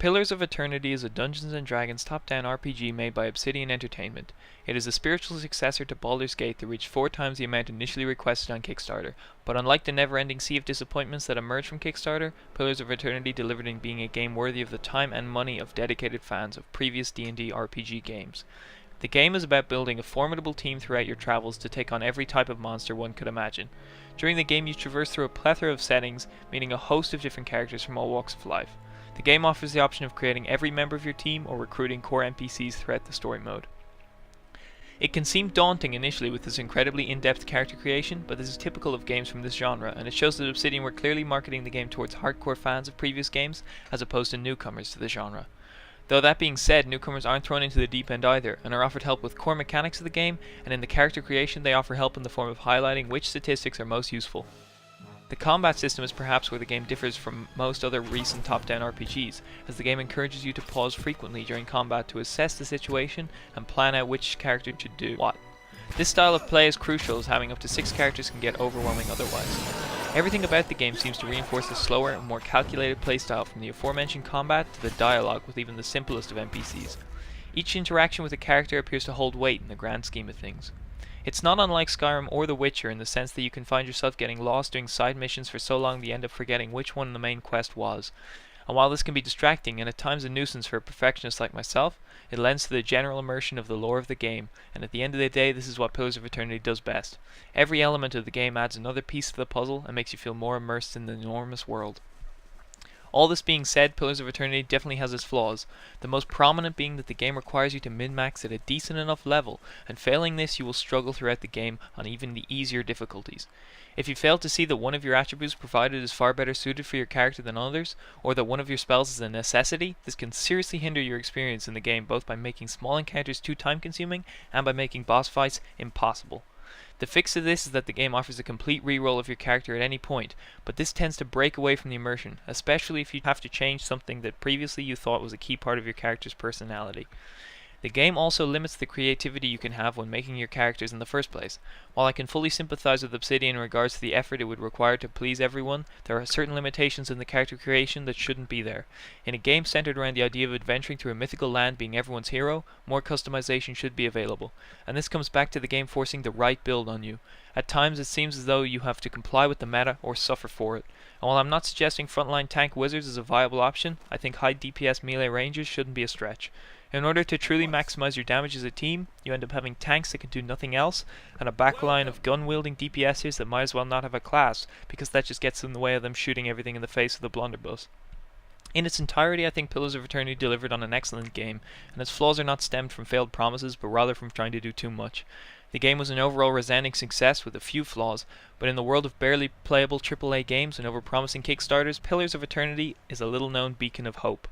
Pillars of Eternity is a Dungeons & Dragons top-down RPG made by Obsidian Entertainment. It is a spiritual successor to Baldur's Gate that reached 4 times the amount initially requested on Kickstarter, but unlike the never-ending sea of disappointments that emerged from Kickstarter, Pillars of Eternity delivered in being a game worthy of the time and money of dedicated fans of previous D&D RPG games. The game is about building a formidable team throughout your travels to take on every type of monster one could imagine. During the game you traverse through a plethora of settings, meeting a host of different characters from all walks of life. The game offers the option of creating every member of your team or recruiting core NPCs throughout the story mode. It can seem daunting initially with this incredibly in-depth character creation, but this is typical of games from this genre, and it shows that Obsidian were clearly marketing the game towards hardcore fans of previous games, as opposed to newcomers to the genre. Though that being said, newcomers aren't thrown into the deep end either, and are offered help with core mechanics of the game, and in the character creation they offer help in the form of highlighting which statistics are most useful. The combat system is perhaps where the game differs from most other recent top-down RPGs, as the game encourages you to pause frequently during combat to assess the situation and plan out which character should do what. This style of play is crucial, as having up to 6 characters can get overwhelming otherwise. Everything about the game seems to reinforce a slower and more calculated playstyle, from the aforementioned combat to the dialogue with even the simplest of NPCs. Each interaction with a character appears to hold weight in the grand scheme of things. It's not unlike Skyrim or The Witcher in the sense that you can find yourself getting lost doing side missions for so long that you end up forgetting which one the main quest was. And while this can be distracting and at times a nuisance for a perfectionist like myself, it lends to the general immersion of the lore of the game, and at the end of the day this is what Pillars of Eternity does best. Every element of the game adds another piece to the puzzle and makes you feel more immersed in the enormous world. All this being said, Pillars of Eternity definitely has its flaws, the most prominent being that the game requires you to min-max at a decent enough level, and failing this you will struggle throughout the game on even the easier difficulties. If you fail to see that one of your attributes provided is far better suited for your character than others, or that one of your spells is a necessity, this can seriously hinder your experience in the game, both by making small encounters too time consuming and by making boss fights impossible. The fix to this is that the game offers a complete reroll of your character at any point, but this tends to break away from the immersion, especially if you have to change something that previously you thought was a key part of your character's personality. The game also limits the creativity you can have when making your characters in the first place. While I can fully sympathize with Obsidian in regards to the effort it would require to please everyone, there are certain limitations in the character creation that shouldn't be there. In a game centered around the idea of adventuring through a mythical land being everyone's hero, more customization should be available. And this comes back to the game forcing the right build on you. At times it seems as though you have to comply with the meta or suffer for it. And while I'm not suggesting frontline tank wizards is a viable option, I think high DPS melee rangers shouldn't be a stretch. In order to truly maximize your damage as a team, you end up having tanks that can do nothing else, and a backline of gun-wielding DPSers that might as well not have a class, because that just gets in the way of them shooting everything in the face with a blunderbuss. In its entirety, I think Pillars of Eternity delivered on an excellent game, and its flaws are not stemmed from failed promises, but rather from trying to do too much. The game was an overall resounding success with a few flaws, but in the world of barely playable AAA games and overpromising Kickstarters, Pillars of Eternity is a little-known beacon of hope.